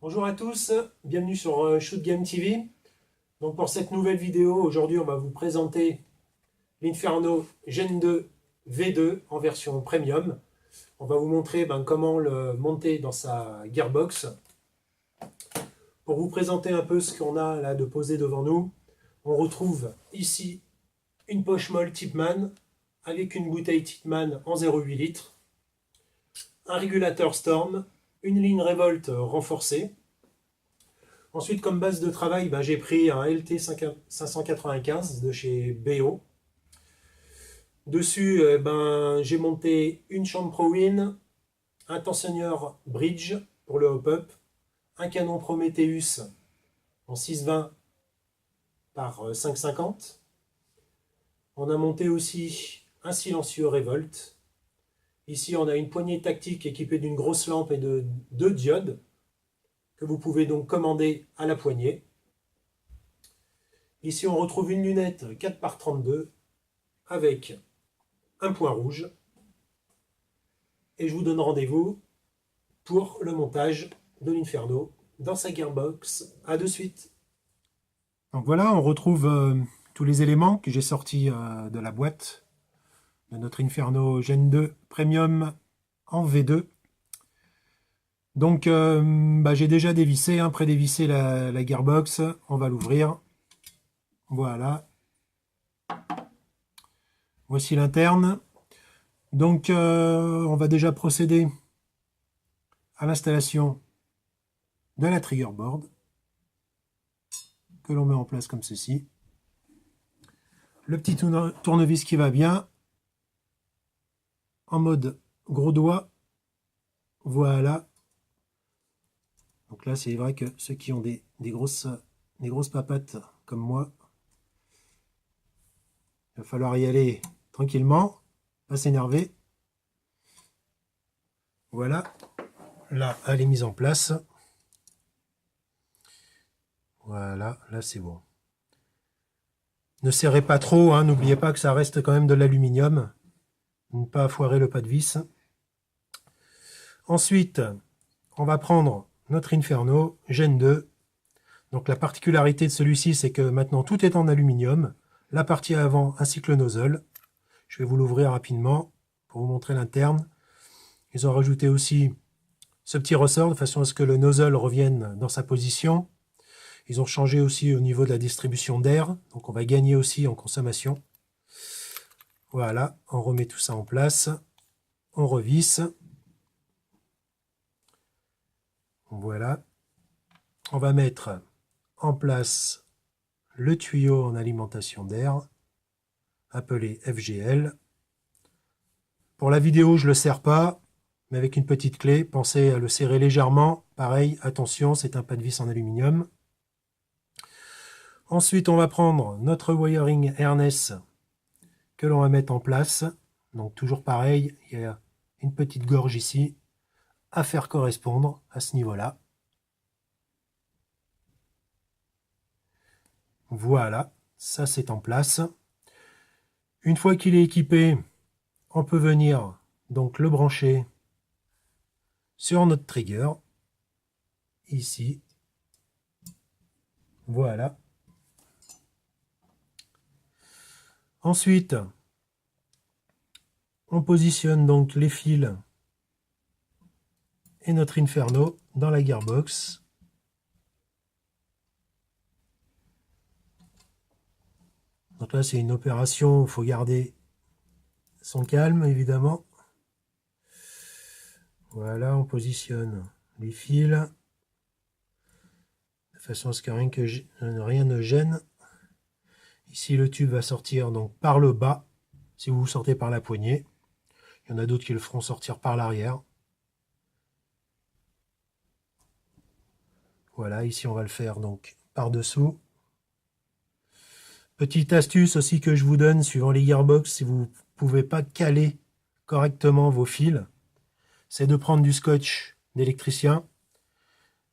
Bonjour à tous, bienvenue sur Shoot Game TV. Donc pour cette nouvelle vidéo, aujourd'hui on va vous présenter l'Inferno Gen 2 V2 en version premium. On va vous montrer comment le monter dans sa gearbox. Pour vous présenter un peu ce qu'on a là de posé devant nous, on retrouve ici une poche molle Tipman avec une bouteille Tipman en 0,8 litres, un régulateur Storm, une ligne Revolt renforcée. Ensuite, comme base de travail, j'ai pris un LT 595 de chez BO. Dessus, j'ai monté une chambre ProWin, un tensionneur bridge pour le hop-up, un canon Prometheus en 6,20 par 5,50. On a monté aussi un silencieux Revolt. Ici, on a une poignée tactique équipée d'une grosse lampe et de 2 diodes que vous pouvez donc commander à la poignée. Ici, on retrouve une lunette 4x32 avec un point rouge. Et je vous donne rendez-vous pour le montage de l'Inferno dans sa gearbox. A de suite. Donc voilà, on retrouve tous les éléments que j'ai sortis de la boîte de notre Inferno Gen 2 Premium en V2. Donc j'ai déjà dévissé, pré-dévissé la gearbox. On va l'ouvrir. Voilà. Voici l'interne. Donc on va déjà procéder à l'installation de la trigger board que l'on met en place comme ceci. Le petit tournevis qui va bien en mode gros doigt. Voilà. Donc là, c'est vrai que ceux qui ont des grosses papates comme moi, il va falloir y aller tranquillement, pas s'énerver. Voilà. Là, elle est mise en place. Voilà, là c'est bon. Ne serrez pas trop, n'oubliez pas que ça reste quand même de l'aluminium. Ne pas foirer le pas de vis. Ensuite, on va prendre notre Inferno Gen 2. Donc la particularité de celui-ci, c'est que maintenant tout est en aluminium. La partie avant ainsi que le nozzle. Je vais vous l'ouvrir rapidement pour vous montrer l'interne. Ils ont rajouté aussi ce petit ressort de façon à ce que le nozzle revienne dans sa position. Ils ont changé aussi au niveau de la distribution d'air. Donc on va gagner aussi en consommation. Voilà, on remet tout ça en place. On revisse. Voilà. On va mettre en place le tuyau en alimentation d'air, appelé FGL. Pour la vidéo, je ne le serre pas, mais avec une petite clé, pensez à le serrer légèrement. Pareil, attention, c'est un pas de vis en aluminium. Ensuite, on va prendre notre wiring harness que l'on va mettre en place. Donc toujours pareil, il y a une petite gorge ici à faire correspondre à ce niveau-là. Voilà, ça c'est en place. Une fois qu'il est équipé, on peut venir donc le brancher sur notre trigger. Ici. Voilà. Ensuite, on positionne donc les fils et notre Inferno dans la gearbox. Donc là, c'est une opération où il faut garder son calme, évidemment. Voilà, on positionne les fils de façon à ce que rien ne gêne. Ici, le tube va sortir donc par le bas, si vous sortez par la poignée. Il y en a d'autres qui le feront sortir par l'arrière. Voilà, ici on va le faire donc par-dessous. Petite astuce aussi que je vous donne, suivant les gearbox, si vous ne pouvez pas caler correctement vos fils, c'est de prendre du scotch d'électricien.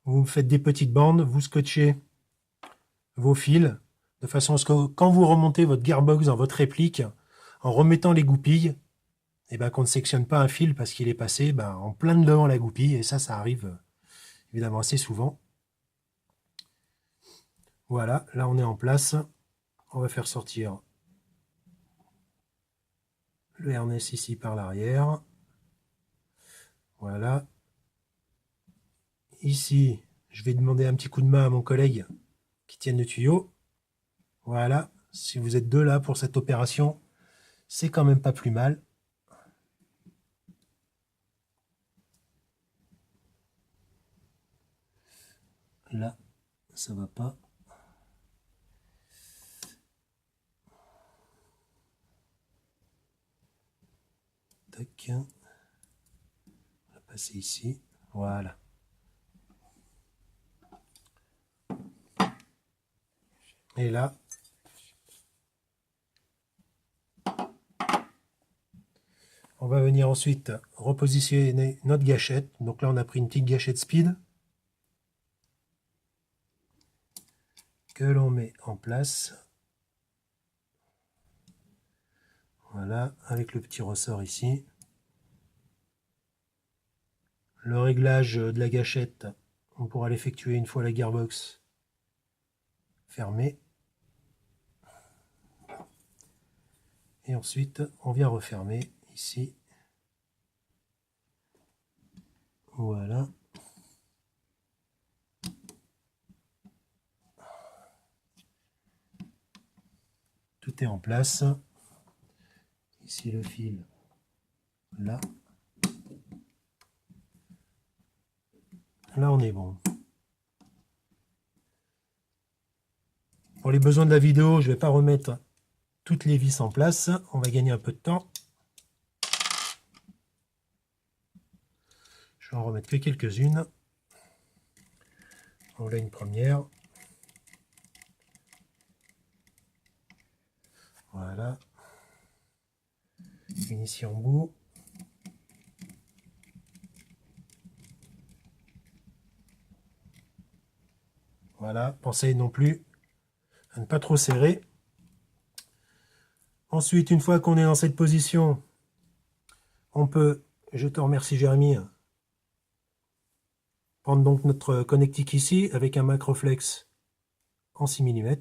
Vous faites des petites bandes, vous scotchez vos fils, de façon à ce que quand vous remontez votre gearbox dans votre réplique, en remettant les goupilles, qu'on ne sectionne pas un fil parce qu'il est passé en plein devant la goupille, et ça arrive évidemment assez souvent. Voilà, là on est en place. On va faire sortir le harnais ici par l'arrière. Voilà. Ici, je vais demander un petit coup de main à mon collègue qui tienne le tuyau. Voilà, si vous êtes deux là pour cette opération, c'est quand même pas plus mal. Là, ça va pas. Tac. On va passer ici. Voilà. Et là, on va venir ensuite repositionner notre gâchette. Donc là, on a pris une petite gâchette speed que l'on met en place. Voilà, avec le petit ressort ici. Le réglage de la gâchette, on pourra l'effectuer une fois la gearbox fermée. Et ensuite, on vient refermer ici. Voilà. Tout est en place. Ici le fil, là. Là, on est bon. Pour les besoins de la vidéo, je ne vais pas remettre toutes les vis en place. On va gagner un peu de temps. Je vais en remettre que quelques-unes. Voilà une première. Voilà. Une ici en bout. Voilà, pensez non plus à ne pas trop serrer. Ensuite, une fois qu'on est dans cette position, on peut, je te remercie Jérémy, prendre donc notre connectique ici avec un Macroflex en 6 mm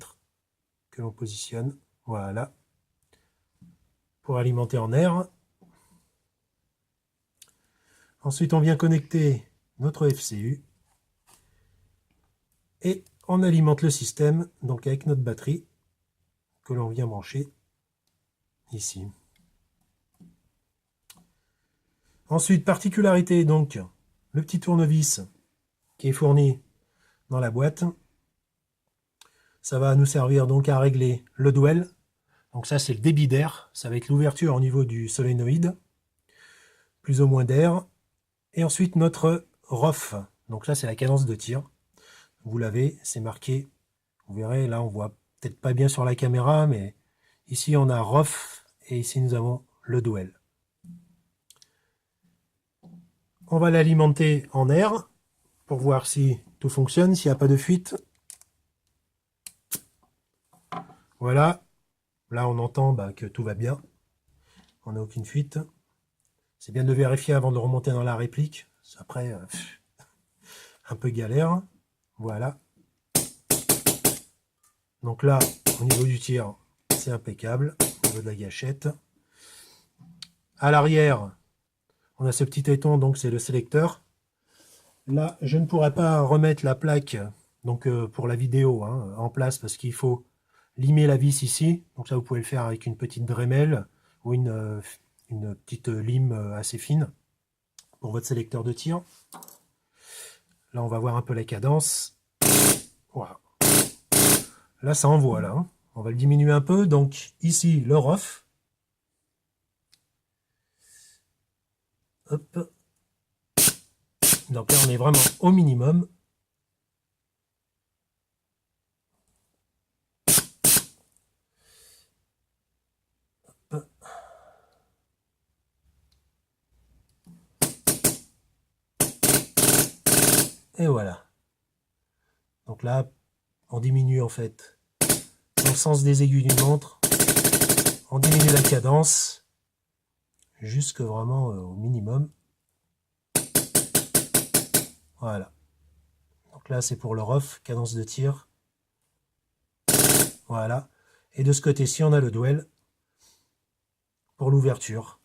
que l'on positionne, voilà, pour alimenter en air. Ensuite, on vient connecter notre FCU et on alimente le système donc avec notre batterie que l'on vient brancher ici. Ensuite, particularité donc, le petit tournevis qui est fourni dans la boîte. Ça va nous servir donc à régler le dwell. Donc ça, c'est le débit d'air. Ça va être l'ouverture au niveau du solénoïde. Plus ou moins d'air. Et ensuite, notre ROF. Donc ça, c'est la cadence de tir. Vous l'avez, c'est marqué. Vous verrez, là, on voit peut-être pas bien sur la caméra, mais ici, on a ROF. Et ici, nous avons le dwell. On va l'alimenter en air pour voir si tout fonctionne, s'il n'y a pas de fuite. Voilà. Là, on entend que tout va bien. On n'a aucune fuite. C'est bien de le vérifier avant de remonter dans la réplique. Après, un peu galère. Voilà. Donc là, au niveau du tir, c'est impeccable. Au niveau de la gâchette. À l'arrière, on a ce petit éton, donc c'est le sélecteur. Là, je ne pourrais pas remettre la plaque donc pour la vidéo en place parce qu'il faut limer la vis ici. Donc ça, vous pouvez le faire avec une petite Dremel ou une petite lime assez fine pour votre sélecteur de tir. Là, on va voir un peu la cadence. Voilà. Là, ça envoie, là. On va le diminuer un peu. Donc, ici, le ROF. Hop. Donc là, on est vraiment au minimum. Hop. Et voilà. Donc là, on diminue en fait dans le sens des aiguilles d'une montre. On diminue la cadence jusque vraiment au minimum. Voilà. Donc là, c'est pour le rough, cadence de tir. Voilà. Et de ce côté-ci, on a le duel pour l'ouverture.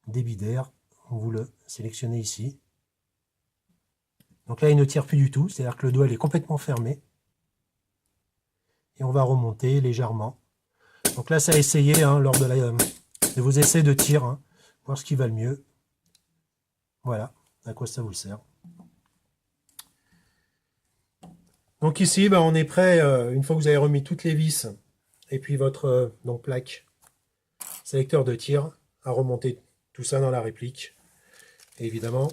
Débit d'air, vous le sélectionnez ici. Donc là, il ne tire plus du tout, c'est-à-dire que le duel est complètement fermé. Et on va remonter légèrement. Donc là, ça a essayé lors de vos essais de tir, voir ce qui va le mieux. Voilà, à quoi ça vous sert. Donc ici, on est prêt, une fois que vous avez remis toutes les vis, et puis votre plaque sélecteur de tir, à remonter tout ça dans la réplique. Et évidemment,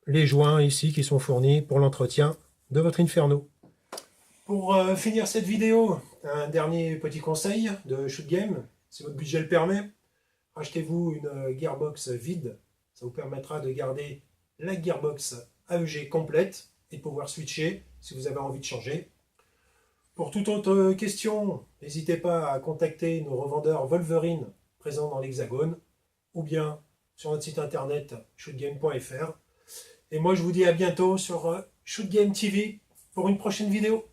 les joints ici qui sont fournis pour l'entretien de votre Inferno. Pour finir cette vidéo, un dernier petit conseil de shoot game, si votre budget le permet, achetez-vous une gearbox vide, ça vous permettra de garder la gearbox AEG complète et de pouvoir switcher si vous avez envie de changer. Pour toute autre question, n'hésitez pas à contacter nos revendeurs Wolverine présents dans l'Hexagone ou bien sur notre site internet shootgame.fr. Et moi je vous dis à bientôt sur Shoot Game TV pour une prochaine vidéo.